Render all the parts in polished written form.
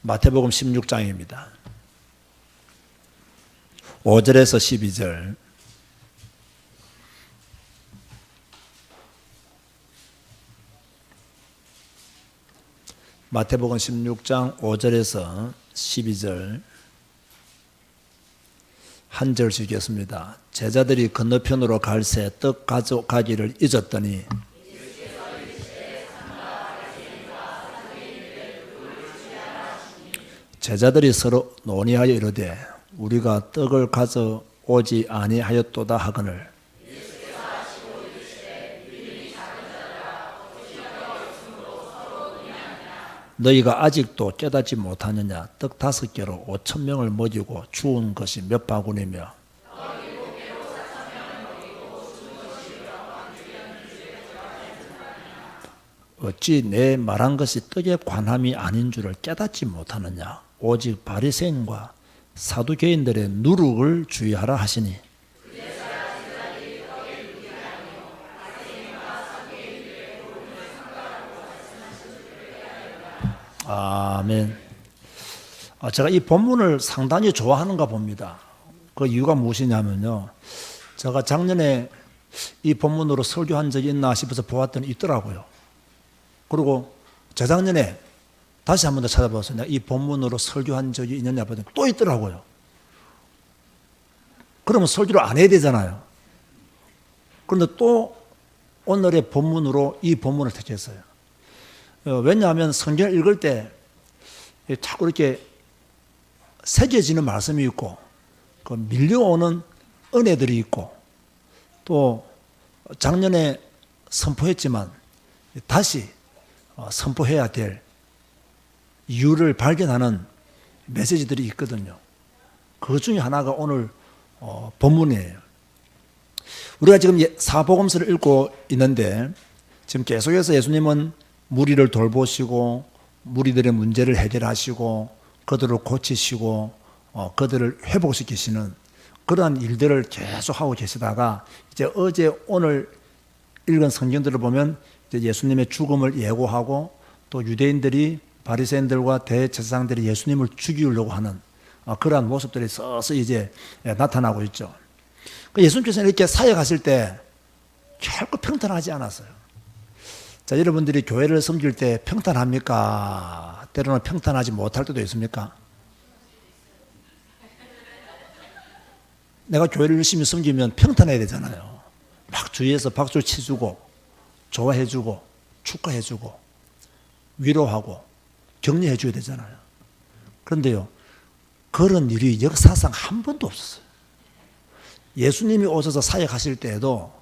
마태복음 16장입니다. 5절에서 12절. 마태복음 16장 5절에서 12절 한 절씩 읽겠습니다. 제자들이 건너편으로 갈새 떡 가져가기를 잊었더니 제자들이 서로 논의하여 이르되 우리가 떡을 가져오지 아니하였도다 하거늘 너희가 아직도 깨닫지 못하느냐? 떡 5개로 5,000명을 먹이고 주운 것이 몇 바구니며 어찌 내 말한 것이 떡에 관함이 아닌 줄을 깨닫지 못하느냐? 오직 바리새인과 사두개인들의 누룩을 주의하라 하시니 아멘. 제가 이 본문을 상당히 좋아하는가 봅니다. 그 이유가 무엇이냐면요. 제가 작년에 이 본문으로 설교한 적이 있나 싶어서 보았더니 있더라고요. 그리고 재작년에 다시 한 번 더 찾아봤어요. 이 본문으로 설교한 적이 있느냐 봤더니 또 있더라고요. 그러면 설교를 안 해야 되잖아요. 그런데 또 오늘의 본문으로 이 본문을 택했어요. 왜냐하면 성경을 읽을 때 자꾸 이렇게 새겨지는 말씀이 있고 그 밀려오는 은혜들이 있고 또 작년에 선포했지만 다시 선포해야 될 이유를 발견하는 메시지들이 있거든요. 그 중에 하나가 오늘 본문이에요. 우리가 지금 사복음서를 읽고 있는데 지금 계속해서 예수님은 무리를 돌보시고 무리들의 문제를 해결하시고 그들을 고치시고 그들을 회복시키시는 그러한 일들을 계속 하고 계시다가 이제 어제 오늘 읽은 성경들을 보면 이제 예수님의 죽음을 예고하고 또 유대인들이 바리새인들과 대제사장들이 예수님을 죽이려고 하는 그러한 모습들이 서서히 이제 나타나고 있죠. 예수님께서는 이렇게 사역하실 때 결코 평탄하지 않았어요. 자, 여러분들이 교회를 섬길 때 평탄합니까? 때로는 평탄하지 못할 때도 있습니까? 내가 교회를 열심히 섬기면 평탄해야 되잖아요. 막 주위에서 박수를 치주고 좋아해주고 축하해주고 위로하고 격려해줘야 되잖아요. 그런데요, 그런 일이 역사상 한 번도 없었어요. 예수님이 오셔서 사역하실 때에도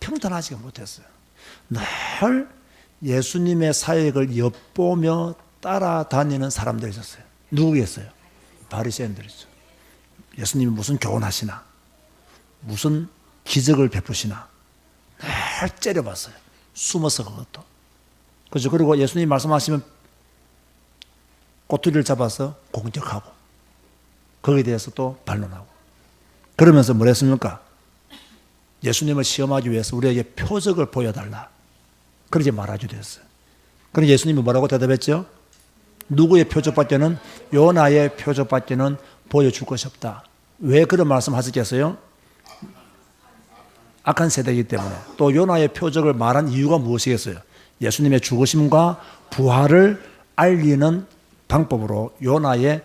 평탄하지 못했어요. 늘 예수님의 사역을 엿보며 따라다니는 사람들이 있었어요. 누구겠어요? 바리새인들이죠. 예수님이 무슨 교훈하시나, 무슨 기적을 베푸시나 늘 째려봤어요. 숨어서 그것도. 그렇죠. 그리고 예수님이 말씀하시면 꼬투리를 잡아서 공격하고 거기에 대해서 또 반론하고 그러면서 뭘 했습니까? 예수님을 시험하기 위해서 우리에게 표적을 보여달라. 그렇게 말하기도 했어요. 그럼 예수님이 뭐라고 대답했죠? 누구의 표적밖에는 요나의 표적밖에는 보여줄 것이 없다. 왜 그런 말씀 하셨겠어요? 악한 세대이기 때문에. 또 요나의 표적을 말한 이유가 무엇이겠어요? 예수님의 죽으심과 부활을 알리는 방법으로 요나의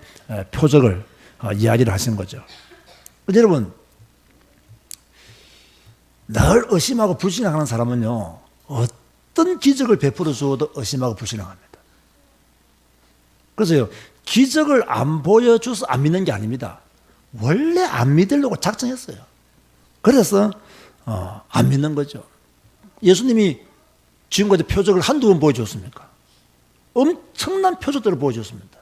표적을 이야기를 하신 거죠. 여러분, 늘 의심하고 불신앙하는 사람은요, 어떤 기적을 베풀어 주어도 의심하고 불신앙합니다. 그래서요, 기적을 안 보여줘서 안 믿는 게 아닙니다. 원래 안 믿으려고 작정했어요. 그래서 안 믿는 거죠. 예수님이 지금까지 표적을 한두 번 보여줬습니까? 엄청난 표적들을 보여줬습니다.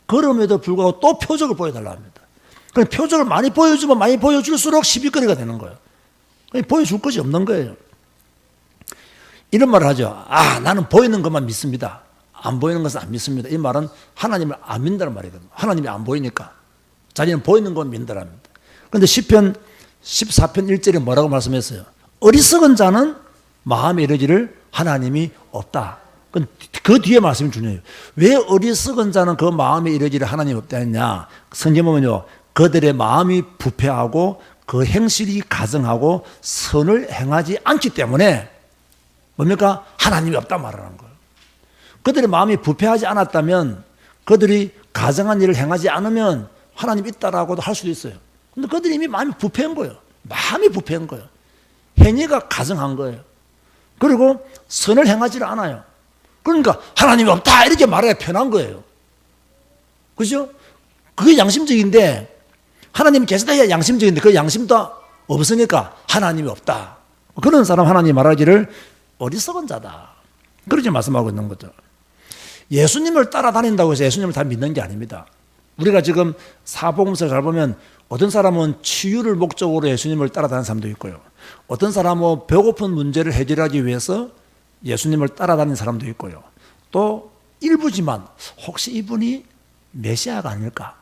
그럼에도 불구하고 또 표적을 보여달라 합니다. 그럼 표적을 많이 보여주면 많이 보여줄수록 시비거리가 되는 거예요. 보여줄 것이 없는 거예요. 이런 말을 하죠. 나는 보이는 것만 믿습니다. 안 보이는 것은 안 믿습니다. 이 말은 하나님을 안 믿는다는 말이거든요. 하나님이 안 보이니까. 자기는 보이는 건 믿는다는 겁니다. 그런데 시편 14편 1절에 뭐라고 말씀했어요? 어리석은 자는 마음에 이르기를 하나님이 없다. 그 뒤에 말씀이 중요해요. 왜 어리석은 자는 그 마음에 이르기를 하나님 없다 했냐? 성경 보면요, 그들의 마음이 부패하고 그 행실이 가증하고 선을 행하지 않기 때문에 뭡니까? 하나님이 없다 말하는 거예요. 그들의 마음이 부패하지 않았다면, 그들이 가증한 일을 행하지 않으면 하나님 있다라고도 할 수도 있어요. 근데 그들이 이미 마음이 부패한 거예요. 마음이 부패한 거예요. 행위가 가증한 거예요. 그리고 선을 행하지를 않아요. 그러니까 하나님이 없다 이렇게 말해야 편한 거예요. 그죠? 그게 양심적인데, 하나님이 계시다 해야 양심적인데 그 양심도 없으니까 하나님이 없다. 그런 사람 하나님 말하기를 어리석은 자다. 그렇게 말씀하고 있는 거죠. 예수님을 따라다닌다고 해서 예수님을 다 믿는 게 아닙니다. 우리가 지금 사복음서를 잘 보면 어떤 사람은 치유를 목적으로 예수님을 따라다니는 사람도 있고요. 어떤 사람은 배고픈 문제를 해결하기 위해서 예수님을 따라다니는 사람도 있고요. 또 일부지만 혹시 이분이 메시아가 아닐까?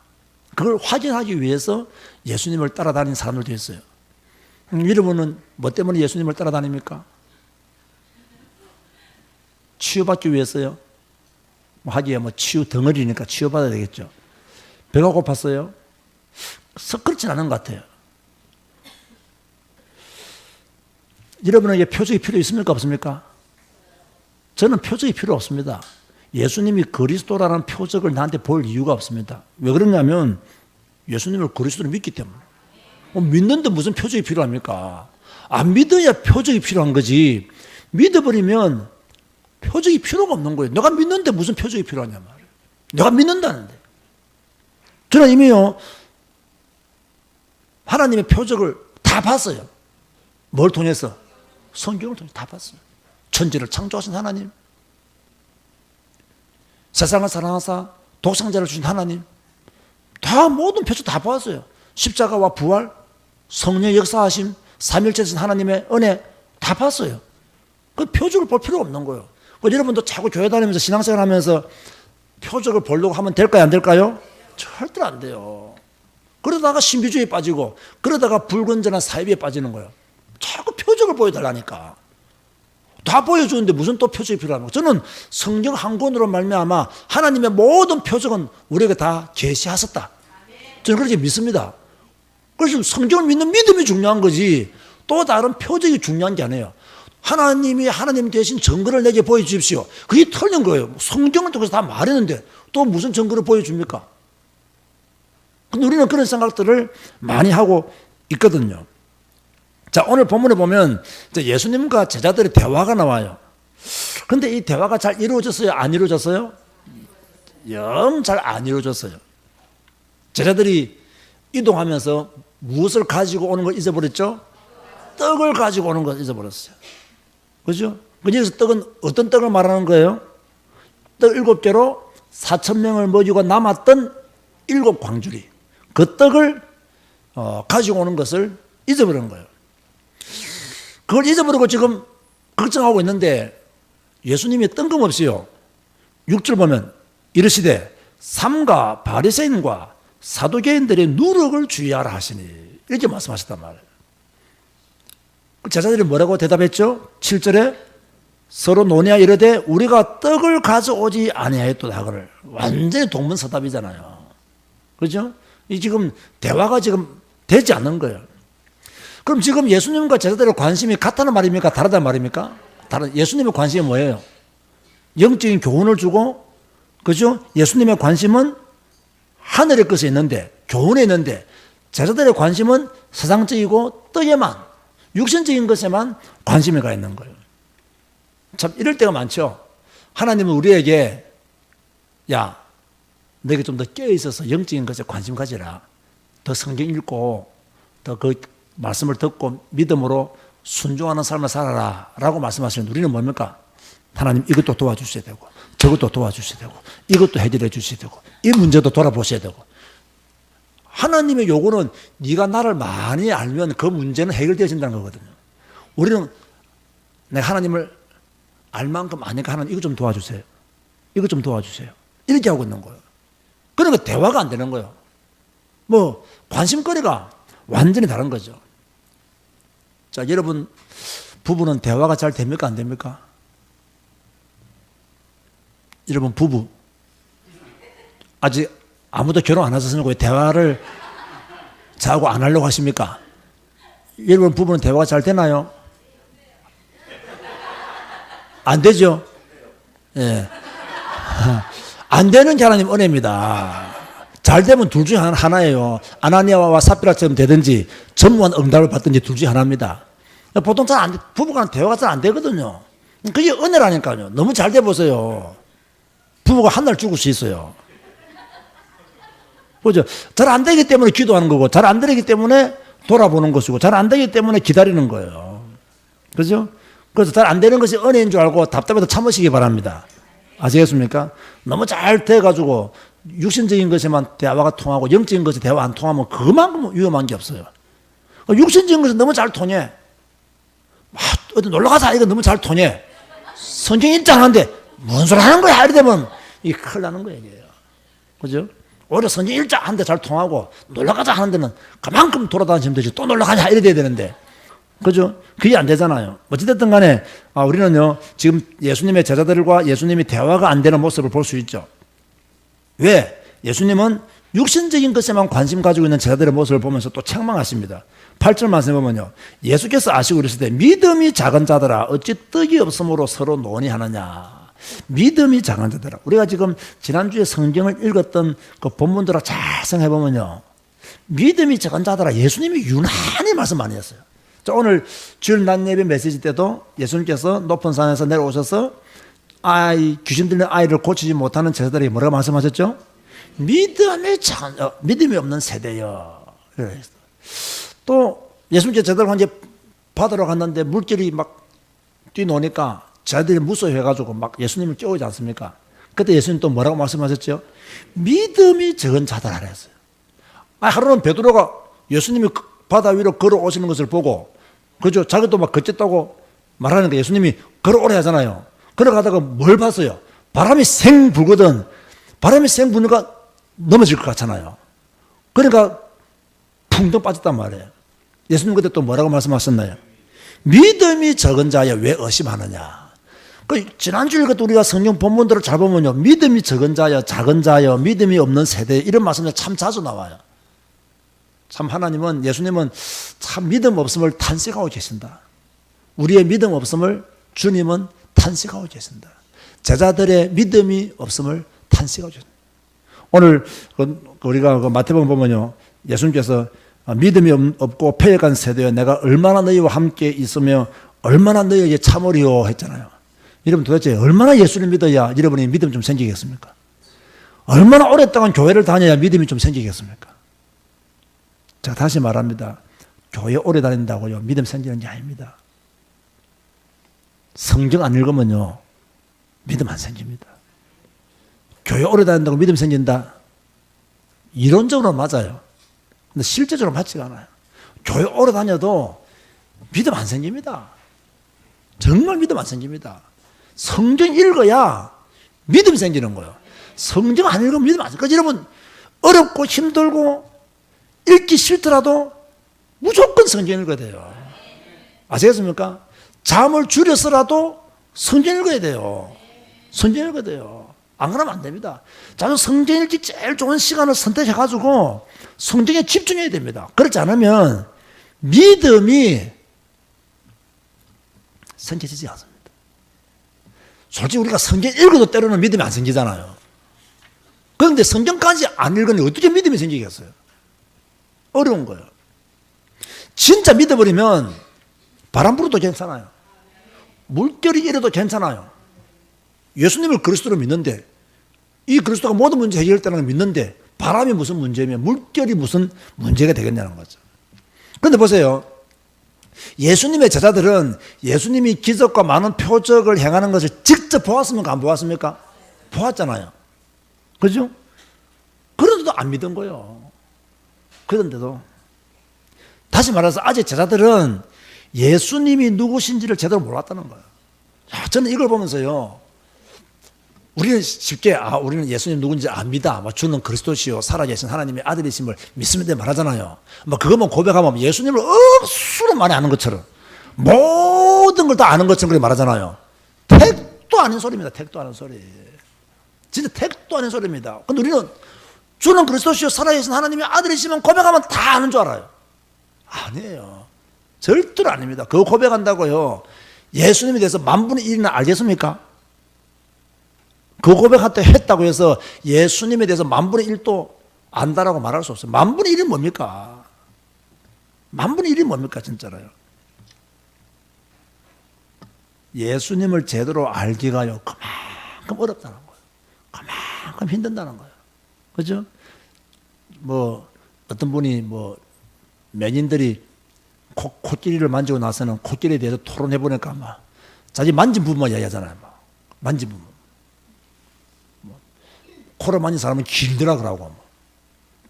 그걸 확인하기 위해서 예수님을 따라다니는 사람들도 있어요. 여러분은 뭐 때문에 예수님을 따라다닙니까? 치유받기 위해서요? 하기에 치유 덩어리니까 치유받아야 되겠죠. 배가 고팠어요? 그렇진 않은 것 같아요. 여러분에게 표적이 필요 있습니까? 없습니까? 저는 표적이 필요 없습니다. 예수님이 그리스도라는 표적을 나한테 볼 이유가 없습니다. 왜 그러냐면 예수님을 그리스도로 믿기 때문에. 믿는데 무슨 표적이 필요합니까? 안 믿어야 표적이 필요한 거지. 믿어버리면 표적이 필요가 없는 거예요. 내가 믿는데 무슨 표적이 필요하냐 말이에요. 내가 믿는다는데. 저는 이미요, 하나님의 표적을 다 봤어요. 뭘 통해서? 성경을 통해서 다 봤어요. 천지를 창조하신 하나님, 세상을 사랑하사 독생자를 주신 하나님, 다 모든 표적 다 봤어요. 십자가와 부활, 성령의 역사하심, 삼일째 되신 하나님의 은혜 다 봤어요. 그 표적을 볼 필요가 없는 거예요. 여러분도 자꾸 교회 다니면서 신앙생활 하면서 표적을 보려고 하면 될까요? 안 될까요? 절대로 안 돼요. 그러다가 신비주의에 빠지고, 그러다가 불건전한 사이비에 빠지는 거예요. 자꾸 표적을 보여달라니까. 다 보여주는데 무슨 또 표적이 필요합니까? 저는 성경 한 권으로 말미암아 하나님의 모든 표적은 우리에게 다 계시하셨다. 저는 그렇게 믿습니다. 그래서 성경을 믿는 믿음이 중요한 거지, 또 다른 표적이 중요한 게 아니에요. 하나님이 하나님 대신 증거를 내게 보여주십시오. 그게 틀린 거예요. 성경을 통해서 다 말했는데 또 무슨 증거를 보여줍니까? 근데 우리는 그런 생각들을 많이 하고 있거든요. 자, 오늘 본문에 보면 예수님과 제자들의 대화가 나와요. 그런데 이 대화가 잘 이루어졌어요? 안 이루어졌어요? 영 잘 안 이루어졌어요. 제자들이 이동하면서 무엇을 가지고 오는 걸 잊어버렸죠? 떡을 가지고 오는 걸 잊어버렸어요. 그죠? 여기서 떡은 어떤 떡을 말하는 거예요? 떡 7개로 4,000명을 먹이고 남았던 7 광주리. 그 떡을 가지고 오는 것을 잊어버린 거예요. 그걸 잊어버리고 지금 걱정하고 있는데 예수님이 뜬금없이요, 6절 보면 이르시되 삼가 바리새인과 사두개인들의 누룩을 주의하라 하시니, 이렇게 말씀하셨단 말이에요. 제자들이 뭐라고 대답했죠? 7절에 서로 논의하여 이르되 우리가 떡을 가져오지 아니하였도다 하거늘. 완전히 동문서답이잖아요. 그렇죠? 이 지금 대화가 지금 되지 않는 거예요. 그럼 지금 예수님과 제자들의 관심이 같다는 말입니까? 다르다는 말입니까? 예수님의 관심이 뭐예요? 영적인 교훈을 주고, 그죠? 예수님의 관심은 하늘의 것에 있는데, 교훈에 있는데, 제자들의 관심은 세상적이고 떡에만, 육신적인 것에만 관심이 가 있는 거예요. 참 이럴 때가 많죠. 하나님은 우리에게 야, 너에게 좀 더 깨어있어서 영적인 것에 관심 가지라. 더 성경 읽고 더 그 말씀을 듣고 믿음으로 순종하는 삶을 살아라 라고 말씀하시는데, 우리는 뭡니까? 하나님 이것도 도와주셔야 되고 저것도 도와주셔야 되고 이것도 해결해 주셔야 되고 이 문제도 돌아보셔야 되고. 하나님의 요구는 네가 나를 많이 알면 그 문제는 해결되어진다는 거거든요. 우리는 내가 하나님을 알 만큼 아니까 하나님 이거 좀 도와주세요. 이거 좀 도와주세요. 이렇게 하고 있는 거예요. 그러니까 대화가 안 되는 거예요. 뭐 관심거리가 완전히 다른 거죠. 자, 여러분 부부는 대화가 잘 됩니까? 안 됩니까? 여러분 부부 아직 아무도 결혼 안 하셨으니까 왜 대화를 자고 안 하려고 하십니까? 여러분 부부는 대화가 잘 되나요? 안 되죠? 예. 안 되는 게 하나님 은혜입니다. 잘 되면 둘 중에 하나예요. 아나니아와 삽비라처럼 되든지 전무한 응답을 받든지 둘 중에 하나입니다. 보통 부부간 대화가 잘 안 되거든요. 그게 은혜라니까요. 너무 잘 돼 보세요. 부부가 한 날 죽을 수 있어요. 그죠? 잘 안 되기 때문에 기도하는 거고, 잘 안 되기 때문에 돌아보는 것이고, 잘 안 되기 때문에 기다리는 거예요. 그죠? 그래서 잘 안 되는 것이 은혜인 줄 알고 답답해도 참으시기 바랍니다. 아시겠습니까? 너무 잘 돼가지고 육신적인 것에만 대화가 통하고 영적인 것에 대화 안 통하면 그만큼 위험한 게 없어요. 육신적인 것은 너무 잘 통해. 어디 놀러 가자. 이거 너무 잘 통해. 성경 읽자는데 뭔 소리 하는 거야? 이래 되면 이게 큰일 나는 거예요. 그죠? 오히려 성경 읽자 하는데 잘 통하고 놀러 가자 하는 데는 그만큼 돌아다니시면 되지. 또 놀러 가자. 이래 돼야 되는데. 그죠? 그게 안 되잖아요. 어찌됐든 간에, 우리는요, 지금 예수님의 제자들과 예수님이 대화가 안 되는 모습을 볼 수 있죠. 왜? 예수님은 육신적인 것에만 관심 가지고 있는 제자들의 모습을 보면서 또 책망하십니다. 8절 말씀에 보면요. 예수께서 아시고 이르시되 믿음이 작은 자들아 어찌 떡이 없으므로 서로 논의하느냐. 믿음이 작은 자들아. 우리가 지금 지난주에 성경을 읽었던 그 본문들을 잘 생각해보면요. 믿음이 작은 자들아 예수님이 유난히 말씀 많이 했어요. 자, 오늘 주일 낮 예배 메시지 때도 예수님께서 높은 산에서 내려오셔서 귀신 들린 아이를 고치지 못하는 제자들에게 뭐라고 말씀하셨죠? 믿음이 없는 세대여. 또 예수님께서 제자들과 이제 바다로 갔는데 물길이 막 뛰노니까 제자들이 무서워해가지고 막 예수님을 깨우지 않습니까? 그때 예수님 또 뭐라고 말씀하셨죠? 믿음이 적은 자들 하라 했어요. 하루는 베드로가 예수님이 바다 위로 걸어오시는 것을 보고, 그죠? 자기도 막 걷겠다고 말하는데 예수님이 걸어오래 하잖아요. 걸어가다가 뭘 봤어요? 바람이 생 불거든. 바람이 생 부니까 넘어질 것 같잖아요. 그러니까 풍덩 빠졌단 말이에요. 예수님 그때 또 뭐라고 말씀하셨나요? 믿음이 적은 자여 왜 의심하느냐. 지난주에 우리가 성경 본문들을 잘 보면요. 믿음이 적은 자여, 작은 자여, 믿음이 없는 세대 이런 말씀이 참 자주 나와요. 참 하나님은, 예수님은 참 믿음 없음을 탄식하고 계신다. 우리의 믿음 없음을 주님은 탄식하고 계신다. 제자들의 믿음이 없음을 탄식하고 계신다. 오늘 우리가 마태복음 보면요. 예수님께서 믿음이 없고 패역한 세대여 내가 얼마나 너희와 함께 있으며 얼마나 너희에게 참으리요 했잖아요. 여러분 도대체 얼마나 예수를 믿어야 여러분이 믿음 좀 생기겠습니까? 얼마나 오랫동안 교회를 다녀야 믿음이 좀 생기겠습니까? 자, 다시 말합니다. 교회 오래 다닌다고요. 믿음 생기는 게 아닙니다. 성경 안 읽으면요. 믿음 안 생깁니다. 교회 오래 다닌다고 믿음 생긴다? 이론적으로 맞아요. 근데 실제적으로 맞지가 않아요. 교회 오래 다녀도 믿음 안 생깁니다. 정말 믿음 안 생깁니다. 성경 읽어야 믿음 생기는 거예요. 성경 안 읽으면 믿음 안 생겨요. 여러분, 어렵고 힘들고 읽기 싫더라도 무조건 성경 읽어야 돼요. 아시겠습니까? 잠을 줄여서라도 성경 읽어야 돼요. 성경 읽어야 돼요. 안 그러면 안 됩니다. 자, 성경 읽기 제일 좋은 시간을 선택해가지고 성경에 집중해야 됩니다. 그렇지 않으면 믿음이 생겨지지 않습니다. 솔직히 우리가 성경 읽어도 때로는 믿음이 안 생기잖아요. 그런데 성경까지 안 읽으니 어떻게 믿음이 생기겠어요? 어려운 거예요. 진짜 믿어버리면 바람 불어도 괜찮아요. 물결이 이래도 괜찮아요. 예수님을 그리스도로 믿는데 이 그리스도가 모든 문제 해결했다는 걸 믿는데 바람이 무슨 문제면 물결이 무슨 문제가 되겠냐는 거죠. 그런데 보세요. 예수님의 제자들은 예수님이 기적과 많은 표적을 행하는 것을 직접 보았습니까? 안 보았습니까? 보았잖아요. 그죠? 그런데도 안 믿은 거예요. 그런데도 다시 말해서 아직 제자들은 예수님이 누구신지를 제대로 몰랐다는 거예요. 저는 이걸 보면서요. 우리는 쉽게 우리는 예수님 누군지 압니다. 주는 그리스도시요 살아계신 하나님의 아들이심을 믿습니다 말하잖아요. 그것만 고백하면 예수님을 억수로 많이 아는 것처럼 모든 걸 다 아는 것처럼 그렇게 말하잖아요. 택도 아닌 소리입니다. 택도 아닌 소리. 진짜 택도 아닌 소리입니다. 근데 우리는 주는 그리스도시요 살아계신 하나님의 아들이시면 고백하면 다 아는 줄 알아요. 아니에요. 절대로 아닙니다. 그거 고백한다고요. 예수님에 대해서 만분의 1이나 알겠습니까? 그 고백한테 했다고 해서 예수님에 대해서 만분의 1도 안다라고 말할 수 없어요. 만분의 1이 뭡니까? 만분의 1이 뭡니까 진짜로요. 예수님을 제대로 알기가요 그만큼 어렵다는 거예요. 그만큼 힘든다는 거예요. 그죠? 뭐 어떤 분이 뭐 매인들이 코끼리를 만지고 나서는 코끼리에 대해서 토론해 보니까 막 자기 만진 부분만 이야기하잖아요. 막 만진 부분. 뭐 코를 만진 사람은 길더라 그러고,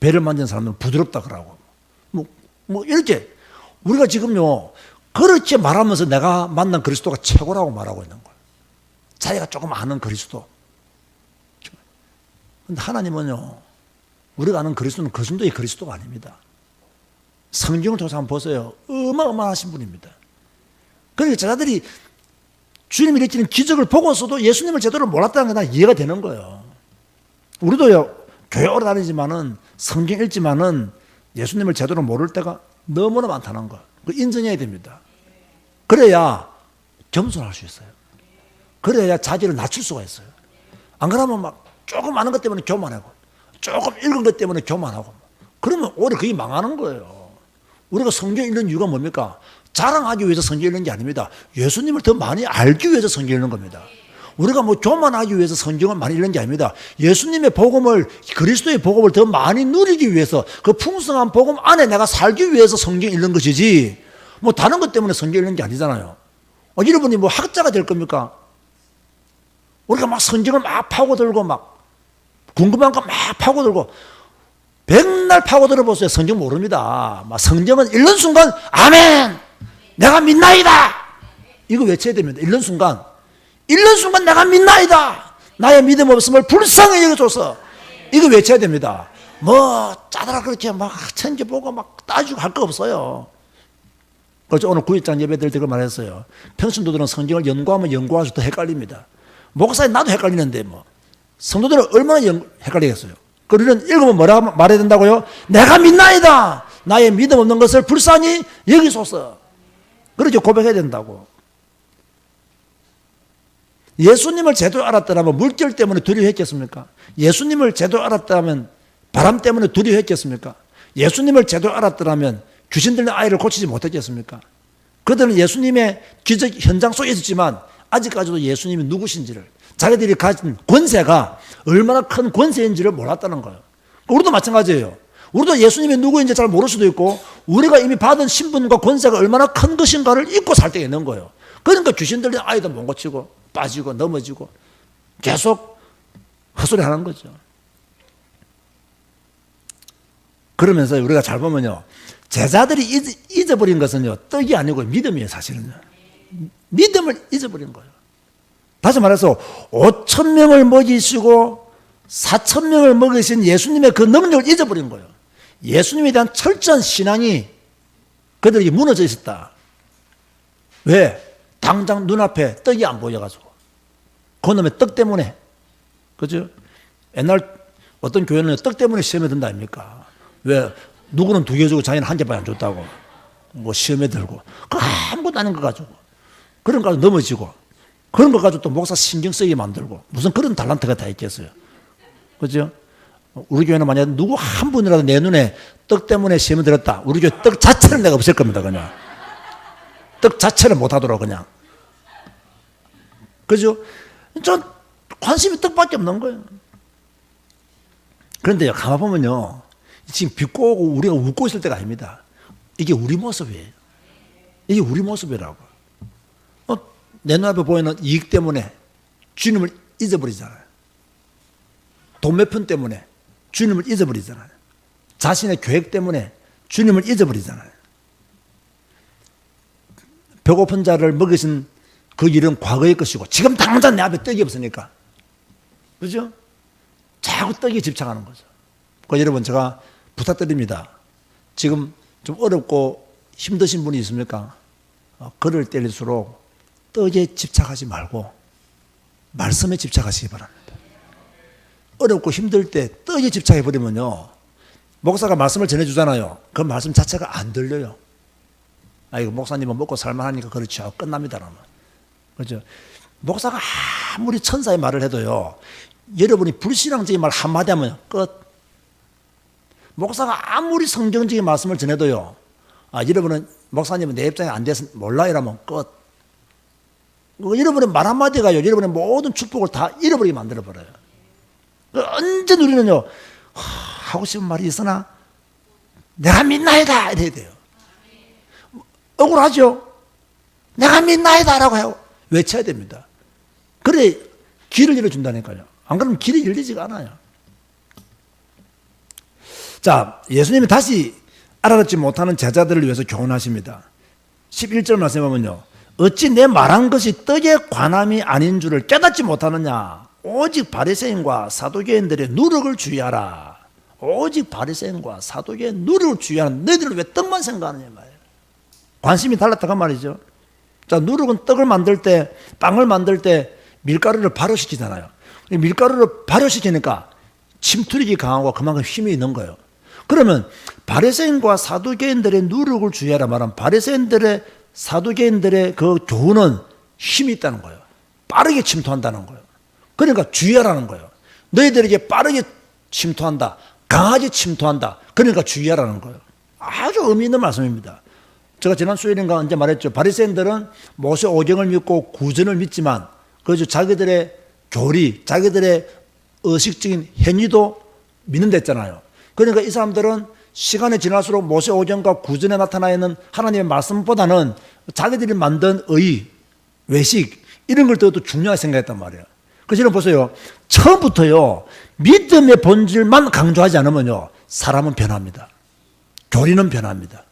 배를 만진 사람은 부드럽다 그러고, 뭐 이렇게 우리가 지금요 그렇게 말하면서 내가 만난 그리스도가 최고라고 말하고 있는 거예요. 자기가 조금 아는 그리스도. 근데 하나님은요, 우리가 아는 그리스도는 그 정도의 그리스도가 아닙니다. 성경을 통해서 한번 보세요. 어마어마하신 분입니다. 그러니까 제자들이 주님이 일으키는 기적을 보고서도 예수님을 제대로 몰랐다는 게 다 이해가 되는 거예요. 우리도요, 교회 오래 다니지만은 성경 읽지만은 예수님을 제대로 모를 때가 너무나 많다는 거. 그 인정해야 됩니다. 그래야 겸손할 수 있어요. 그래야 자기를 낮출 수가 있어요. 안 그러면 막 조금 아는 것 때문에 교만하고, 조금 읽은 것 때문에 교만하고, 그러면 오히려 그게 망하는 거예요. 우리가 성경 읽는 이유가 뭡니까? 자랑하기 위해서 성경 읽는 게 아닙니다. 예수님을 더 많이 알기 위해서 성경 읽는 겁니다. 우리가 뭐 교만하기 위해서 성경을 많이 읽는 게 아닙니다. 예수님의 복음을, 그리스도의 복음을 더 많이 누리기 위해서, 그 풍성한 복음 안에 내가 살기 위해서 성경 읽는 것이지, 뭐 다른 것 때문에 성경 읽는 게 아니잖아요. 여러분이 뭐 학자가 될 겁니까? 우리가 막 성경을 막 파고들고 막 궁금한 거 막 파고들고 백날 파고들어보세요. 성경 모릅니다. 막 성경은 읽는 순간 아멘! 내가 믿나이다! 이거 외쳐야 됩니다. 읽는 순간 내가 믿나이다! 나의 믿음 없음을 불쌍히 여겨줘서 이거 외쳐야 됩니다. 뭐 짜다라 그렇게 막 챙겨보고 막 따지고 할 거 없어요. 그래서 오늘 9일장 예배 드릴 때 그 말했어요. 평신도들은 성경을 연구하면 연구할수록 더 헷갈립니다. 목사님 나도 헷갈리는데 뭐 성도들은 얼마나 헷갈리겠어요. 그러면 읽으면 뭐라 말해야 된다고요? 내가 믿나이다. 나의 믿음 없는 것을 불쌍히 여기소서. 그렇게 고백해야 된다고. 예수님을 제대로 알았더라면 물결 때문에 두려워했겠습니까? 예수님을 제대로 알았다면 바람 때문에 두려워했겠습니까? 예수님을 제대로 알았더라면 귀신 들린 아이를 고치지 못했겠습니까? 그들은 예수님의 기적 현장 속에 있었지만 아직까지도 예수님이 누구신지를, 자기들이 가진 권세가 얼마나 큰 권세인지를 몰랐다는 거예요. 우리도 마찬가지예요. 우리도 예수님이 누구인지 잘 모를 수도 있고 우리가 이미 받은 신분과 권세가 얼마나 큰 것인가를 잊고 살 때가 있는 거예요. 그러니까 귀신 들린 아이도 못 고치고 빠지고 넘어지고 계속 헛소리 하는 거죠. 그러면서 우리가 잘 보면요, 제자들이 잊어버린 것은요 떡이 아니고 믿음이에요. 사실은요 믿음을 잊어버린 거예요. 다시 말해서 5,000명을 먹이시고 4,000명을 먹이신 예수님의 그 능력을 잊어버린 거예요. 예수님에 대한 철저한 신앙이 그들에게 무너져 있었다. 왜? 당장 눈앞에 떡이 안 보여가지고. 그놈의 떡 때문에. 그죠? 옛날 어떤 교회는 떡 때문에 시험에 든다 아닙니까? 왜? 누구는 2개 주고 자기는 1개밖에 안 줬다고. 뭐 시험에 들고. 그거 아무것도 아닌 거 가지고. 그런 거 가지고 넘어지고. 그런 거 가지고 또 목사 신경 쓰게 만들고. 무슨 그런 달란트가 다 있겠어요. 그죠? 우리 교회는 만약에 누구 한 분이라도 내 눈에 떡 때문에 시험에 들었다. 우리 교회 떡 자체를 내가 없앨 겁니다. 그냥. 떡 자체를 못 하도록 그냥. 그죠? 전 관심이 떡밖에 없는 거예요. 그런데요, 가만 보면요, 지금 비꼬고 우리가 웃고 있을 때가 아닙니다. 이게 우리 모습이에요. 이게 우리 모습이라고. 내 눈앞에 보이는 이익 때문에 주님을 잊어버리잖아요. 돈 몇 푼 때문에 주님을 잊어버리잖아요. 자신의 계획 때문에 주님을 잊어버리잖아요. 배고픈 자를 먹이신 그 일은 과거의 것이고 지금 당장 내 앞에 떡이 없으니까. 그죠? 자꾸 떡에 집착하는 거죠. 여러분 제가 부탁드립니다. 지금 좀 어렵고 힘드신 분이 있습니까? 그럴 때일수록 떡에 집착하지 말고 말씀에 집착하시기 바랍니다. 어렵고 힘들 때 떡에 집착해버리면요, 목사가 말씀을 전해주잖아요. 그 말씀 자체가 안 들려요. 이거 목사님은 먹고 살만하니까 그렇죠. 끝납니다. 그러면. 그렇죠. 목사가 아무리 천사의 말을 해도요, 여러분이 불신앙적인 말 한마디 하면 끝. 목사가 아무리 성경적인 말씀을 전해도요, 여러분은 목사님은 내 입장에 안 돼서 몰라 이러면 끝. 여러분의 말 한마디가요, 여러분의 모든 축복을 다 잃어버리게 만들어버려요. 언제 우리는요, 하고 싶은 말이 있으나 내가 믿나이다 이래야 돼요. 억울하죠? 내가 믿나이다 라고 하고 외쳐야 됩니다. 그래 길을 열어준다니까요. 안 그러면 길이 열리지가 않아요. 자, 예수님이 다시 알아듣지 못하는 제자들을 위해서 교훈하십니다. 11절 말씀해 보면요, 어찌 내 말한 것이 떡의 관함이 아닌 줄을 깨닫지 못하느냐. 오직 바리새인과 사두개인들의 누룩을 주의하라. 오직 바리새인과 사두개인 누룩을 주의하는 너희들은 왜 떡만 생각하느냐 말이에요. 관심이 달랐다고 말이죠. 자, 누룩은 떡을 만들 때, 빵을 만들 때 밀가루를 발효시키잖아요. 밀가루를 발효시키니까 침투력이 강하고 그만큼 힘이 있는 거예요. 그러면 바리새인과 사두개인들의 누룩을 주의하라 말하면 바리새인들의 사두개인들의 그 교훈은 힘이 있다는 거예요. 빠르게 침투한다는 거예요. 그러니까 주의하라는 거예요. 너희들에게 빠르게 침투한다, 강하게 침투한다, 그러니까 주의하라는 거예요. 아주 의미 있는 말씀입니다. 제가 지난 수요일인가 언제 말했죠. 바리새인들은 모세 오경을 믿고 구전을 믿지만 그래서 자기들의 교리, 자기들의 의식적인 행위도 믿는다 했잖아요. 그러니까 이 사람들은 시간이 지날수록 모세 오경과 구전에 나타나 있는 하나님의 말씀보다는 자기들이 만든 의, 외식 이런 걸 더 중요하게 생각했단 말이에요. 그래서 여러분 보세요. 처음부터요, 믿음의 본질만 강조하지 않으면요, 사람은 변합니다. 교리는 변합니다.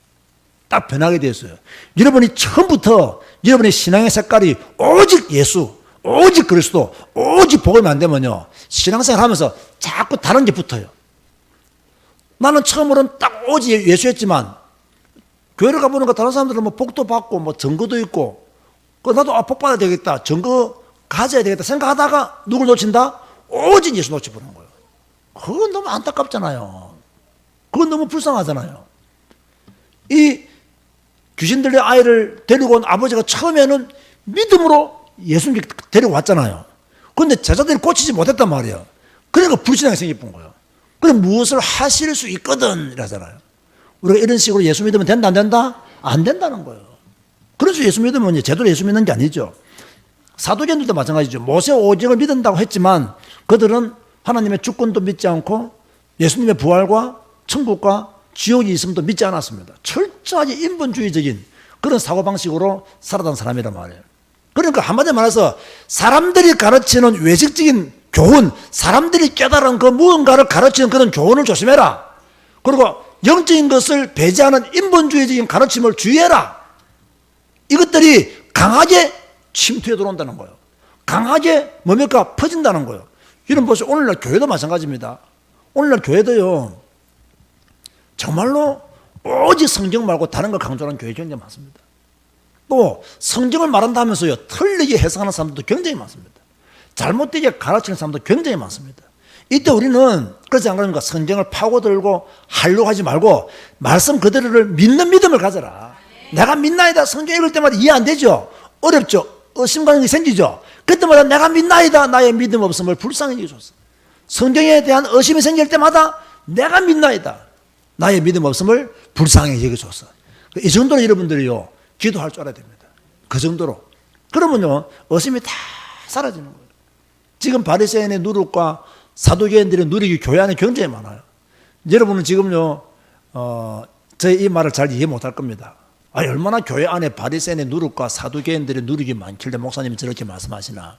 딱 변하게 되었어요. 여러분이 처음부터 여러분의 신앙의 색깔이 오직 예수, 오직 그리스도, 오직 복음이 안 되면요, 신앙생활 하면서 자꾸 다른 게 붙어요. 나는 처음으로는 딱 오직 예수였지만 교회를 가보니까 다른 사람들은 뭐 복도 받고 뭐 증거도 있고, 나도 복 받아야 되겠다, 증거 가져야 되겠다 생각하다가 누굴 놓친다? 오직 예수 놓쳐버리는 거예요. 그건 너무 안타깝잖아요. 그건 너무 불쌍하잖아요. 이 귀신들의 아이를 데리고 온 아버지가 처음에는 믿음으로 예수님께 데리고 왔잖아요. 그런데 제자들이 고치지 못했단 말이에요. 그러니까 불신앙이 생긴 거예요. 그럼 무엇을 하실 수 있거든 이러잖아요. 우리가 이런 식으로 예수 믿으면 된다 안 된다? 안 된다는 거예요. 그래서 예수 믿으면 제대로 예수 믿는 게 아니죠. 사도견들도 마찬가지죠. 모세 오경을 믿는다고 했지만 그들은 하나님의 주권도 믿지 않고 예수님의 부활과 천국과 지옥이 있음도 믿지 않았습니다. 철저하게 인본주의적인 그런 사고방식으로 살아던 사람이란 말이에요. 그러니까 한마디로 말해서 사람들이 가르치는 외식적인 교훈, 사람들이 깨달은 그 무언가를 가르치는 그런 교훈을 조심해라. 그리고 영적인 것을 배제하는 인본주의적인 가르침을 주의해라. 이것들이 강하게 침투해 들어온다는 거예요. 강하게 뭡니까? 퍼진다는 거예요. 이런 보세요. 오늘날 교회도 마찬가지입니다. 오늘날 교회도요, 정말로 오직 성경 말고 다른 걸 강조하는 교회 굉장히 많습니다. 또 성경을 말한다면서요, 틀리게 해석하는 사람들도 굉장히 많습니다. 잘못되게 가르치는 사람도 굉장히 많습니다. 이때 우리는 그렇지 않습니까? 성경을 파고들고 하려고 하지 말고 말씀 그대로를 믿는 믿음을 가져라. 내가 믿나이다. 성경 읽을 때마다 이해 안 되죠? 어렵죠? 의심가는 게 생기죠? 그때마다 내가 믿나이다. 나의 믿음 없음을 불쌍히 여기소서. 성경에 대한 의심이 생길 때마다 내가 믿나이다. 나의 믿음 없음을 불쌍히 여기소서. 이 정도로 여러분들이요, 기도할 줄 알아야 됩니다. 그 정도로. 그러면요, 의심이 다 사라지는 거예요. 지금 바리새인의 누룩과 사두개인들의 누룩이 교회 안에 굉장히 많아요. 여러분은 지금요, 제 이 말을 잘 이해 못할 겁니다. 얼마나 교회 안에 바리새인의 누룩과 사두개인들의 누룩이 많길래 목사님이 저렇게 말씀하시나.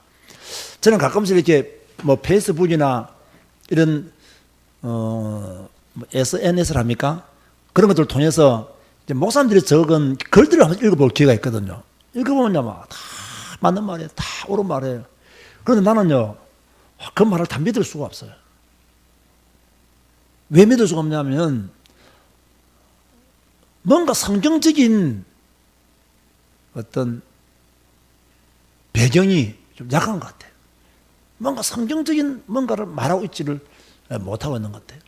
저는 가끔씩 이렇게 뭐 페이스북이나 이런 SNS를 합니까? 그런 것들을 통해서 이제 목사님들이 적은 글들을 한번 읽어볼 기회가 있거든요. 읽어보면요, 막 다 맞는 말이에요. 다 옳은 말이에요. 그런데 나는요, 그 말을 다 믿을 수가 없어요. 왜 믿을 수가 없냐면 뭔가 성경적인 어떤 배경이 좀 약한 것 같아요. 뭔가 성경적인 뭔가를 말하고 있지를 못하고 있는 것 같아요.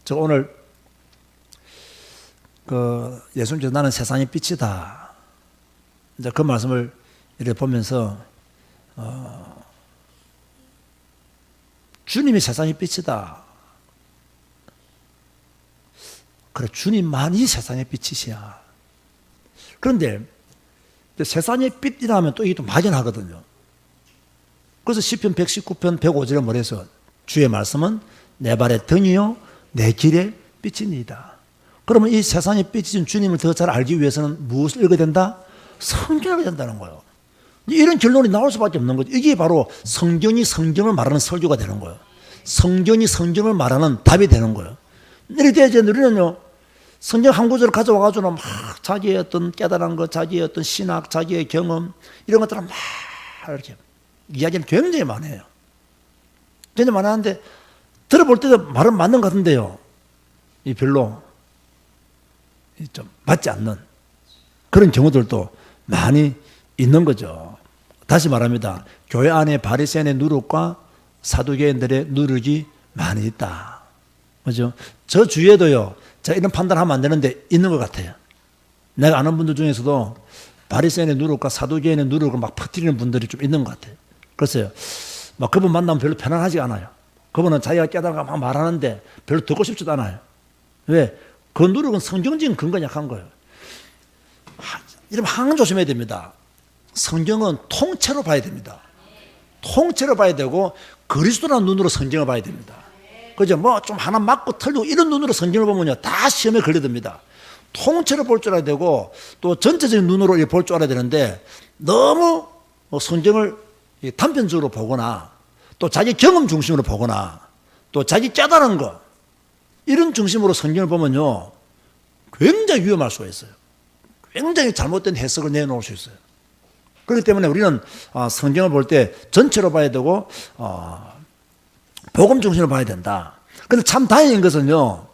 저 오늘 예수님께서 나는 세상의 빛이다. 이제 그 말씀을 이렇게 보면서 주님이 세상의 빛이다. 그래, 주님만이 세상의 빛이시야. 그런데 세상의 빛이라면 또 이게 또 막연하거든요. 그래서 시편 119편 105절에 뭐래서 주의 말씀은 내 발의 등이요 내 길의 빛이니이다. 그러면 이 세상의 빛이신 주님을 더 잘 알기 위해서는 무엇을 읽어야 된다? 성경을 읽어야 된다는 거예요. 이런 결론이 나올 수밖에 없는 거죠. 이게 바로 성경이 성경을 말하는 설교가 되는 거예요. 성경이 성경을 말하는 답이 되는 거예요. 이렇게 이제 우리는요, 성경 한 구절을 가져와가지고 막 자기의 어떤 깨달은 것, 자기의 어떤 신학, 자기의 경험, 이런 것들을 막 이렇게 이야기를 굉장히 많이 해요. 굉장히 많이 하는데, 들어볼 때도 말은 맞는 것 같은데요, 이 별로 좀 맞지 않는 그런 경우들도 많이 있는 거죠. 다시 말합니다. 교회 안에 바리새인의 누룩과 사두개인들의 누룩이 많이 있다. 그죠? 저 주위에도요, 제가 이런 판단하면 안 되는데 있는 것 같아요. 내가 아는 분들 중에서도 바리새인의 누룩과 사두개인의 누룩을 막 퍼뜨리는 분들이 좀 있는 것 같아요. 그래서요, 막 그분 만나면 별로 편안하지 않아요. 그분은 자기가 깨달아가 막 말하는데 별로 듣고 싶지도 않아요. 왜? 그 누룩은 성경적인 근거가 약한 거예요. 이러면 항상 조심해야 됩니다. 성경은 통째로 봐야 됩니다. 통째로 봐야 되고 그리스도라는 눈으로 성경을 봐야 됩니다. 그죠? 뭐 좀 하나 맞고 틀리고 이런 눈으로 성경을 보면요, 다 시험에 걸려듭니다. 통째로 볼 줄 알아야 되고 또 전체적인 눈으로 볼 줄 알아야 되는데 너무 성경을 단편적으로 보거나 또 자기 경험 중심으로 보거나 또 자기 깨달은 거 이런 중심으로 성경을 보면요, 굉장히 위험할 수가 있어요. 굉장히 잘못된 해석을 내놓을 수 있어요. 그렇기 때문에 우리는 성경을 볼 때 전체로 봐야 되고 복음 중심으로 봐야 된다. 그런데 참 다행인 것은요,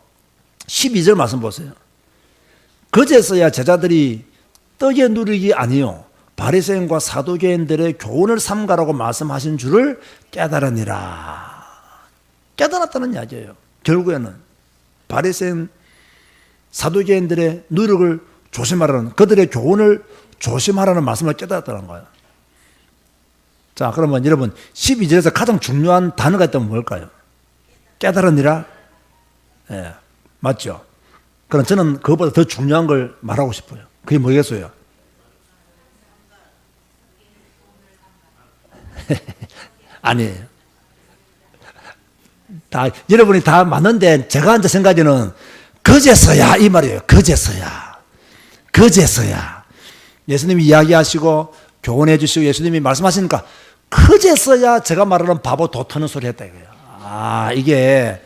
12절 말씀 보세요. 그제서야 제자들이 떡의 누룩이 아니요 바리새인과 사두개인들의 교훈을 삼가라고 말씀하신 줄을 깨달으니라. 깨달았다는 이야기예요. 결국에는 바리새인 사두개인들의 누룩을 조심하라는, 그들의 교훈을 조심하라는 말씀을 깨달았다는 거예요. 자, 그러면 여러분 12절에서 가장 중요한 단어가 있다면 뭘까요? 깨달으니라. 예, 맞죠? 그럼 저는 그것보다 더 중요한 걸 말하고 싶어요. 그게 뭐겠어요? 아니에요. 여러분이 다 맞는데 제가 앉아 생각에는 그제서야 이 말이에요. 그제서야 예수님이 이야기하시고 교훈해 주시고 예수님이 말씀하시니까 그제서야 제가 말하는 바보 도터는 소리 했다 이거예요. 이게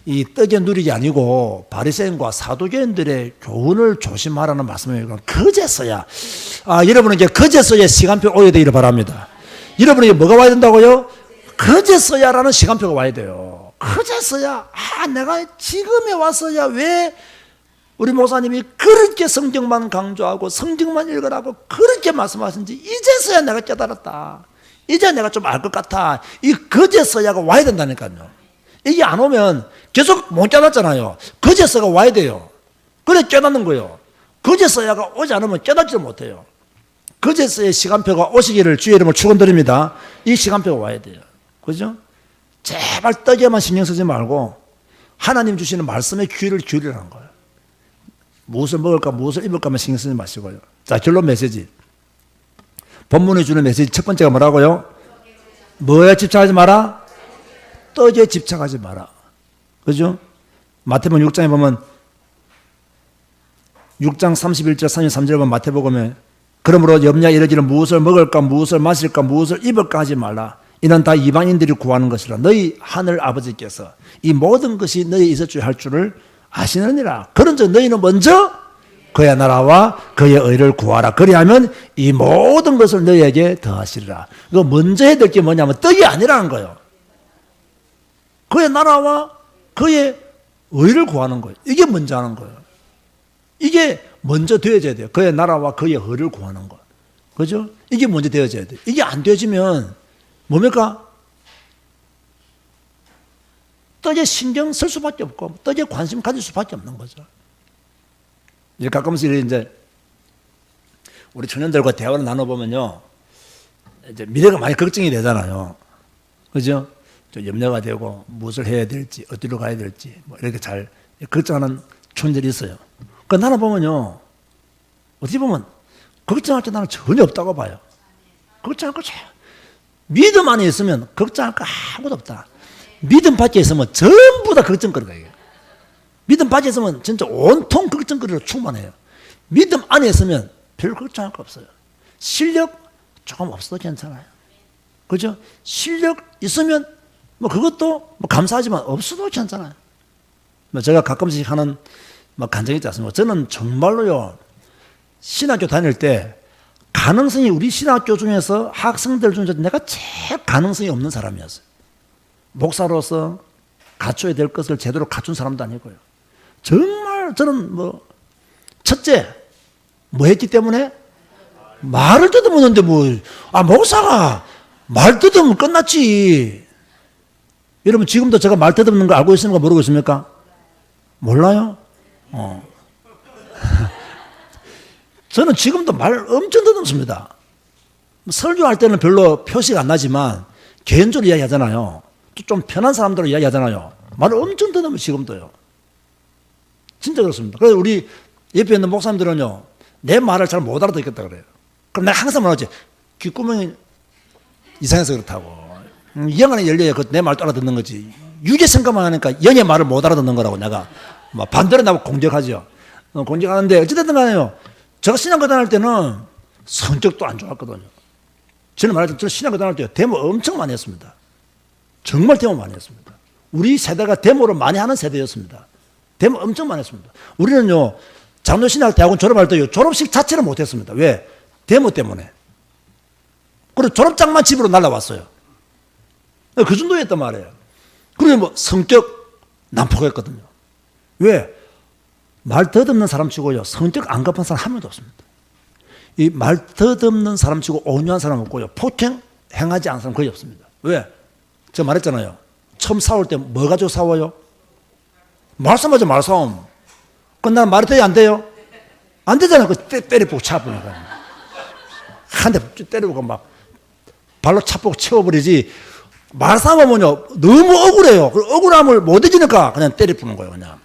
이 떡의 누룩이 아니고 바리새인과 사두개인들의 교훈을 조심하라는 말씀이에요. 그제서야. 여러분은 이제 그제서야 시간표 오야 되기를 바랍니다. 여러분에게 뭐가 와야 된다고요? 그제서야라는 시간표가 와야 돼요. 그제서야. 내가 지금에 와서야 왜 우리 목사님이 그렇게 성경만 강조하고 성경만 읽으라고 그렇게 말씀하신지 이제서야 내가 깨달았다. 이제 내가 좀 알 것 같아. 이 그제서야가 와야 된다니까요. 이게 안 오면 계속 못 깨닫잖아요. 그제서가 와야 돼요. 그래 깨닫는 거예요. 그제서야가 오지 않으면 깨닫지를 못해요. 그제서의 시간표가 오시기를 주의 이름으로 축원드립니다. 이 시간표가 와야 돼요. 그죠? 제발 떡에만 신경 쓰지 말고 하나님 주시는 말씀에 귀를 기울이라는 거예요. 무엇을 먹을까 무엇을 입을까만 신경 쓰지 마시고요. 자, 결론 메시지. 본문이 주는 메시지 첫 번째가 뭐라고요? 뭐에 집착하지 마라? 떡에 집착하지 마라. 그죠? 마태복음 6장에 보면 6장 31절 33절에 보면 마태복음에 그러므로 염려에 이르기를 무엇을 먹을까 무엇을 마실까 무엇을 입을까 하지 말라. 이는 다 이방인들이 구하는 것이라. 너희 하늘 아버지께서 이 모든 것이 너희 있어줘야 할 줄을 아시느니라. 그런즉 너희는 먼저 그의 나라와 그의 의를 구하라. 그리하면 이 모든 것을 너희에게 더하시리라. 이거 먼저 해야 될 게 뭐냐면 떡이 아니라는 거예요. 그의 나라와 그의 의를 구하는 거예요. 이게 먼저 하는 거예요. 이게 먼저 되어져야 돼요. 그의 나라와 그의 의를 구하는 거. 그죠? 이게 먼저 되어져야 돼요. 이게 안 되어지면 뭡니까? 떡에 신경 쓸 수밖에 없고 떡에 관심 가질 수밖에 없는 거죠. 이제 가끔씩 이제 우리 청년들과 대화를 나눠보면요, 이제 미래가 많이 걱정이 되잖아요. 그죠? 좀 염려가 되고 무엇을 해야 될지 어디로 가야 될지 뭐 이렇게 잘 걱정하는 촌들이 있어요. 그 나는 보면요, 어떻게 보면 걱정할 게 나는 전혀 없다고 봐요. 걱정할 거 믿음 안에 있으면 걱정할 거 아무것도 없다. 믿음 밖에 있으면 전부 다 걱정거리가 이게. 믿음 밖에 있으면 진짜 온통 걱정거리로 충만해요. 믿음 안에 있으면 별 걱정할 거 없어요. 실력 조금 없어도 괜찮아요. 그죠? 실력 있으면 뭐 그것도 뭐 감사하지만 없어도 괜찮아요. 뭐 제가 가끔씩 하는 뭐 간증이 있지 않습니까? 저는 정말로요, 신학교 다닐 때 가능성이 우리 신학교 중에서 학생들 중에서 내가 제일 가능성이 없는 사람이었어요. 목사로서 갖춰야 될 것을 제대로 갖춘 사람도 아니고요. 정말 저는 뭐 첫째 뭐 했기 때문에 말을 더듬었는데 목사가 말 더듬으면 끝났지. 여러분 지금도 제가 말 더듬는 거 알고 있습니까? 모르고 있습니까? 몰라요? 저는 지금도 말 엄청 더듬습니다. 설교할 때는 별로 표시가 안 나지만 개인적으로 이야기하잖아요. 좀 편한 사람들로 이야기하잖아요. 말을 엄청 더듬어요. 지금도요. 진짜 그렇습니다. 그래서 우리 옆에 있는 목사님들은요, 내 말을 잘 못 알아듣겠다 그래요. 그럼 내가 항상 말하지, 귓구멍이 이상해서 그렇다고. 영 안에 열려야 내 말도 알아듣는 거지. 유죄 생각만 하니까 영의 말을 못 알아듣는 거라고 내가 반대로 나보고 공격하죠. 공격하는데 어찌됐든 간에요, 제가 신앙교 다닐 때는 성격도 안 좋았거든요. 저는 말하자면 저는 신앙교 다닐 때 데모 엄청 많이 했습니다. 정말 데모 많이 했습니다. 우리 세대가 데모를 많이 하는 세대였습니다. 데모 엄청 많이 했습니다. 우리는요, 장로신학대학원 졸업할 때요, 졸업식 자체를 못했습니다. 왜? 데모 때문에. 그리고 졸업장만 집으로 날라왔어요. 그 정도였단 말이에요. 그리고 뭐 성격 난폭했거든요. 왜? 말 더듬는 사람 치고요, 성격 안 급한 사람 한 명도 없습니다. 이 말 더듬는 사람 치고 온유한 사람 없고요, 폭행 행하지 않은 사람 거의 없습니다. 왜? 제가 말했잖아요. 처음 싸울 때 뭐 가지고 싸워요? 말싸움하죠, 말싸움. 그럼 난 말이 돼요, 안 돼요? 안 되잖아요. 때려보고 차보니까. 한 대 때려보고 막 발로 차보고 채워버리지. 말싸움하면요, 너무 억울해요. 그 억울함을 못 이기니까 그냥 때려부는 거예요, 그냥.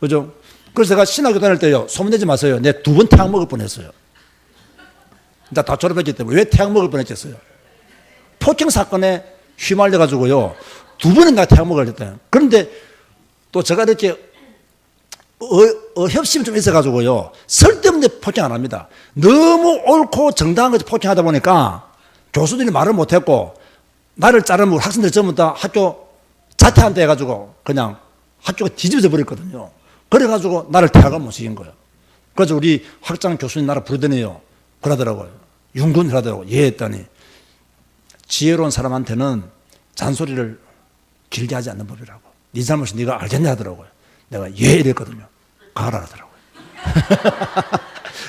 그죠? 그래서 제가 신학교 다닐 때요, 소문내지 마세요. 내가 2번 태양 먹을 뻔했어요. 나 다 졸업했기 때문에. 왜 태양 먹을 뻔했겠어요? 폭행 사건에 휘말려가지고요, 2번은 내가 태양 먹을 뻔했어요. 그런데 또 제가 이렇게 협심이 좀 있어가지고요, 쓸데없는 폭행 안 합니다. 너무 옳고 정당한 것을 폭행하다 보니까 교수들이 말을 못했고, 나를 자르면 학생들 전부 다 학교 자퇴한다 해가지고 그냥 학교가 뒤집어져 버렸거든요. 그래가지고 나를 대학을 못 시킨 거예요. 그래서 우리 학장 교수님 나를 부르더니요, 그러더라고요. 윤군 하더라고요. 예 했더니, 지혜로운 사람한테는 잔소리를 길게 하지 않는 법이라고. 네 잘못이 네가 알겠냐 하더라고요. 내가 예 이랬거든요. 가라 하더라고요.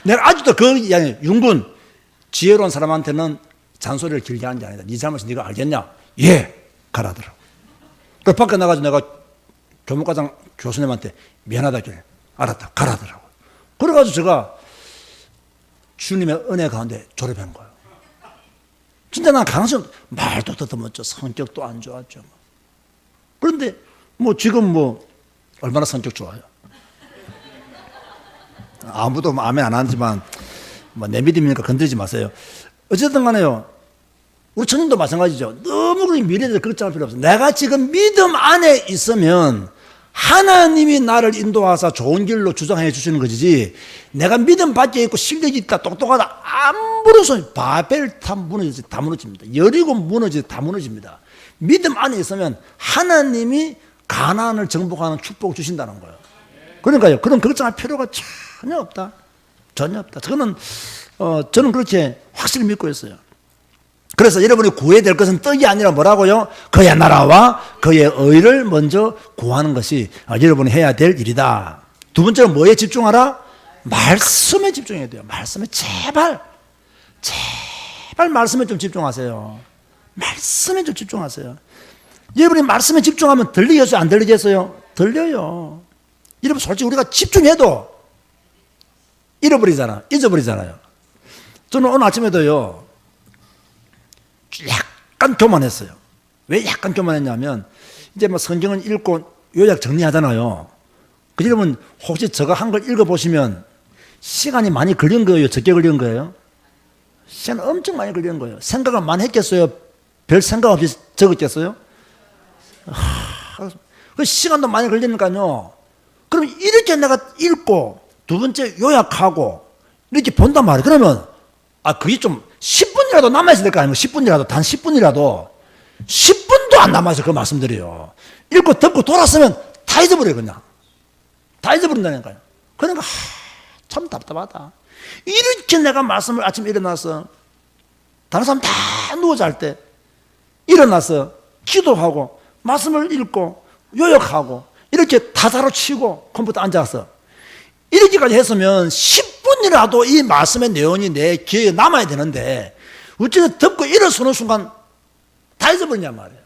내가 아직도 그 이야기, 윤군, 지혜로운 사람한테는 잔소리를 길게 하는 게 아니다. 네 잘못이 네가 알겠냐? 예, 가라 하더라고요. 그 밖에 나가서 내가 교목과장 교수님한테 미안하다 그래. 알았다, 가라 하더라고요. 그래가지고 제가 주님의 은혜 가운데 졸업한 거예요. 진짜 난 가능성, 말도 더듬었죠. 성격도 안 좋았죠. 그런데 지금 얼마나 성격 좋아요. 아무도 아멘 안 하지만 내 믿음이니까 건드리지 마세요. 어쨌든 간에요, 우리 청년도 마찬가지죠. 너무 미래에 대해서 걱정할 필요 없어요. 내가 지금 믿음 안에 있으면 하나님이 나를 인도하사 좋은 길로 주장해 주시는 것이지, 내가 믿음 밖에 있고 실력이 있다, 똑똑하다, 아무런 소리, 바벨 다 무너집니다. 여리고 다 무너집니다. 믿음 안에 있으면 하나님이 가나안을 정복하는 축복을 주신다는 거예요. 그러니까요, 그런 걱정할 필요가 전혀 없다. 전혀 없다. 저는 그렇게 확실히 믿고 있어요. 그래서 여러분이 구해야 될 것은 떡이 아니라 뭐라고요? 그의 나라와 그의 의를 먼저 구하는 것이 여러분이 해야 될 일이다. 두 번째는 뭐에 집중하라? 말씀에 집중해야 돼요. 말씀에 제발 말씀에 좀 집중하세요. 말씀에 좀 집중하세요. 여러분이 말씀에 집중하면 들리겠어요? 안 들리겠어요? 들려요. 여러분 솔직히 우리가 집중해도 잊어버리잖아요. 저는 오늘 아침에도요, 약간 교만했어요. 왜 약간 교만했냐면, 이제 뭐 성경을 읽고 요약 정리하잖아요. 그 여러분 혹시 저거 한 걸 읽어보시면 시간이 많이 걸린 거예요? 적게 걸린 거예요? 시간 엄청 많이 걸린 거예요. 생각을 많이 했겠어요? 별 생각 없이 적었겠어요? 그 시간도 많이 걸리니까요. 그럼 이렇게 내가 읽고 두 번째 요약하고 이렇게 본단 말이에요. 그러면 그게 좀 10분이라도 남아있을 될 거 아닙니까? 10분이라도, 단 10분이라도 10분도 안 남아있어요. 그 말씀드려요. 읽고 듣고 돌았으면 다 잊어버려요. 그냥 다 잊어버린다니까요. 그러니까 참 답답하다. 이렇게 내가 말씀을 아침에 일어나서 다른 사람 다 누워 잘 때 일어나서 기도하고 말씀을 읽고 요약하고 이렇게 다사로 치고 컴퓨터 앉아서 이렇게까지 했으면 10분이라도 이 말씀의 내용이 내 기억에 남아야 되는데 어쩌면 듣고 일어서는 순간 다 잊어버리냔 말이에요.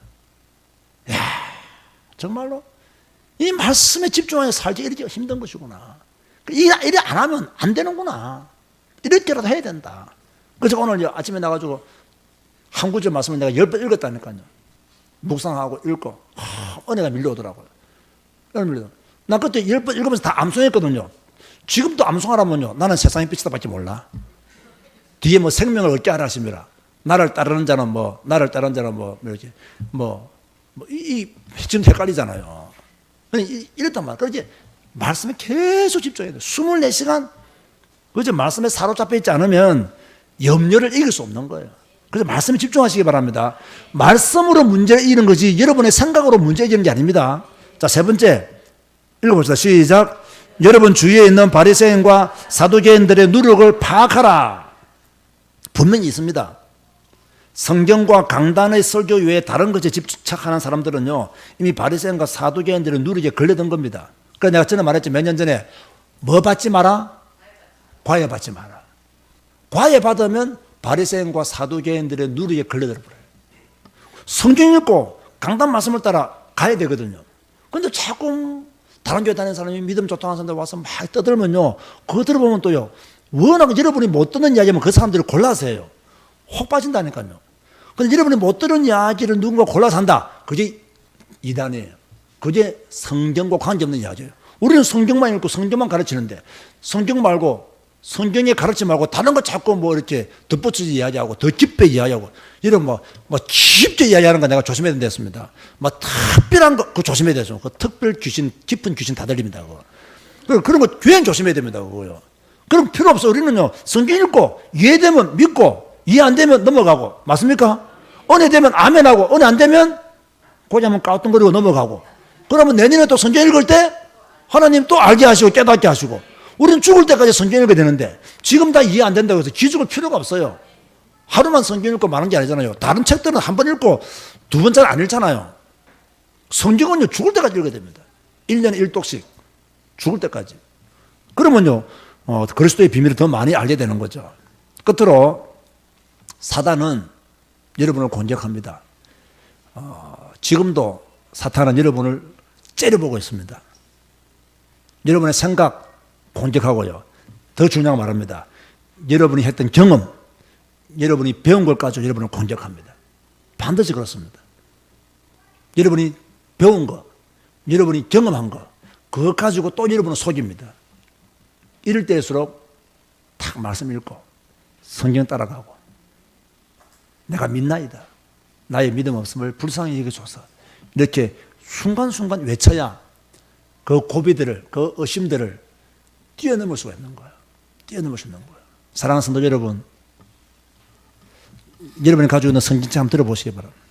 이야, 정말로 이 말씀에 집중하여 살기 이렇게 힘든 것이구나. 이래 안 하면 안 되는구나. 이렇게라도 해야 된다. 그래서 오늘 아침에 나가지고 한 구절 말씀을 내가 10번 읽었다니까요. 묵상하고 읽고 은혜가 밀려오더라고요. 난 그때 10번 읽으면서 다 암송했거든요. 지금도 암송하라면요, 나는 세상의 빛이다 밖에 몰라. 뒤에 뭐 생명을 얻게 하라 하십니다. 나를 따르는 자는 이렇게 지금 헷갈리잖아요. 이랬단 말이에요. 그렇게 말씀에 계속 집중해야 돼요. 24시간 그저 말씀에 사로잡혀 있지 않으면 염려를 이길 수 없는 거예요. 그래서 말씀에 집중하시기 바랍니다. 말씀으로 문제를 이기는 거지 여러분의 생각으로 문제 이기는 게 아닙니다. 자, 세 번째 읽어봅시다. 시작. 여러분 주위에 있는 바리새인과 사두개인들의 누력을 파악하라. 분명히 있습니다. 성경과 강단의 설교 외에 다른 것에 집착하는 사람들은요, 이미 바리새인과 사두개인들의 누력에 걸려든 겁니다. 그래서 내가 전에 말했죠. 몇 년 전에 뭐 받지 마라? 과외 받지 마라. 과외 받으면 바리새인과 사두개인들의 누력에 걸려들어 버려요. 성경 읽고 강단 말씀을 따라 가야 되거든요. 그런데 자꾸 다른 교회 다니는 사람이 믿음 좋다는 사람들 와서 막 떠들면요, 그거 들어보면 또요, 워낙 여러분이 못 듣는 이야기면 그 사람들을 골라서 해요. 혹 빠진다니까요. 근데 여러분이 못 들은 이야기를 누군가 골라서 한다. 그게 이단이에요. 그게 성경과 관계없는 이야기예요. 우리는 성경만 읽고 성경만 가르치는데 성경 말고 성경에 가르치지 말고 다른 거 자꾸 뭐 이렇게 덧붙여서 이야기하고 더 깊게 이야기하고 이런 뭐 깊게 이야기하는 거 내가 조심해야 된다했습니다. 뭐 특별한 거 그거 조심해야 되죠. 그 특별 귀신, 깊은 귀신 다 들립니다. 그거. 그런 거 교회는 조심해야 됩니다. 그거요. 그럼 필요 없어. 우리는요, 성경 읽고 이해되면 믿고 이해 안 되면 넘어가고, 맞습니까? 은혜 되면 아멘하고, 은혜 안 되면 고지 한번 까우뚱거리고 넘어가고. 그러면 내년에 또 성경 읽을 때 하나님 또 알게 하시고 깨닫게 하시고. 우리는 죽을 때까지 성경 읽어야 되는데 지금 다 이해 안 된다고 해서 기죽을 필요가 없어요. 하루만 성경 읽고 마는 게 아니잖아요. 다른 책들은 한 번 읽고 두 번째는 안 읽잖아요. 성경은요, 죽을 때까지 읽어야 됩니다. 1년에 1독씩 죽을 때까지. 그러면요, 그리스도의 비밀을 더 많이 알게 되는 거죠. 끝으로 사단은 여러분을 공격합니다. 지금도 사탄은 여러분을 째려보고 있습니다. 여러분의 생각 공격하고요. 더 중요한 거 말합니다. 여러분이 했던 경험, 여러분이 배운 걸 가지고 여러분을 공격합니다. 반드시 그렇습니다. 여러분이 배운 거, 여러분이 경험한 거, 그거 가지고 또 여러분을 속입니다. 이럴 때일수록 딱 말씀 읽고 성경 따라가고 내가 믿나이다. 나의 믿음 없음을 불쌍히 여겨줘서 이렇게 순간순간 외쳐야 그 고비들을, 그 의심들을 뛰어넘을 수가 있는 거예요. 뛰어넘을 수 있는 거예요. 사랑하는 성도 여러분, 여러분이 가지고 있는 성경책 한번 들어보시기 바랍니다.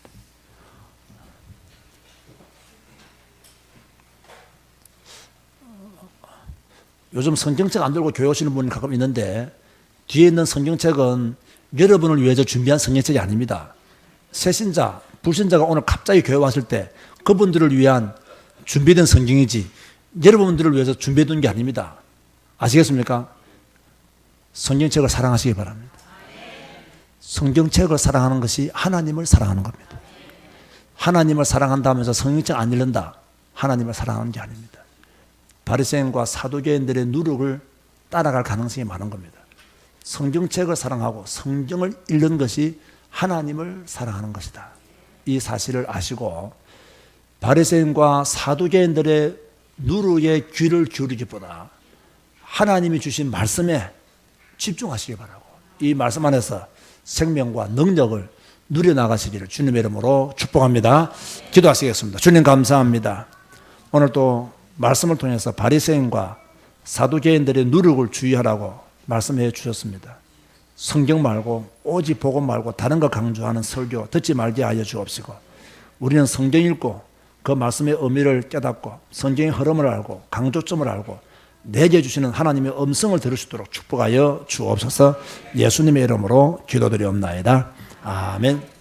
요즘 성경책 안 들고 교회 오시는 분이 가끔 있는데 뒤에 있는 성경책은 여러분을 위해서 준비한 성경책이 아닙니다. 새신자, 불신자가 오늘 갑자기 교회 왔을 때 그분들을 위한 준비된 성경이지 여러분들을 위해서 준비해둔 게 아닙니다. 아시겠습니까? 성경책을 사랑하시기 바랍니다. 성경책을 사랑하는 것이 하나님을 사랑하는 겁니다. 하나님을 사랑한다 하면서 성경책 안 읽는다. 하나님을 사랑하는 게 아닙니다. 바리새인과 사두개인들의 누룩을 따라갈 가능성이 많은 겁니다. 성경책을 사랑하고 성경을 읽는 것이 하나님을 사랑하는 것이다. 이 사실을 아시고 바리새인과 사두개인들의 누룩에 귀를 기울이기보다 하나님이 주신 말씀에 집중하시기 바라고 이 말씀 안에서 생명과 능력을 누려나가시기를 주님의 이름으로 축복합니다. 기도하시겠습니다. 주님 감사합니다. 오늘 또 말씀을 통해서 바리새인과 사두개인들의 누룩을 주의하라고 말씀해 주셨습니다. 성경 말고 오직 복음 말고 다른 거 강조하는 설교 듣지 말게 하여 주옵시고 우리는 성경 읽고 그 말씀의 의미를 깨닫고 성경의 흐름을 알고 강조점을 알고 내게 주시는 하나님의 음성을 들을 수 있도록 축복하여 주옵소서. 예수님의 이름으로 기도드리옵나이다. 아멘.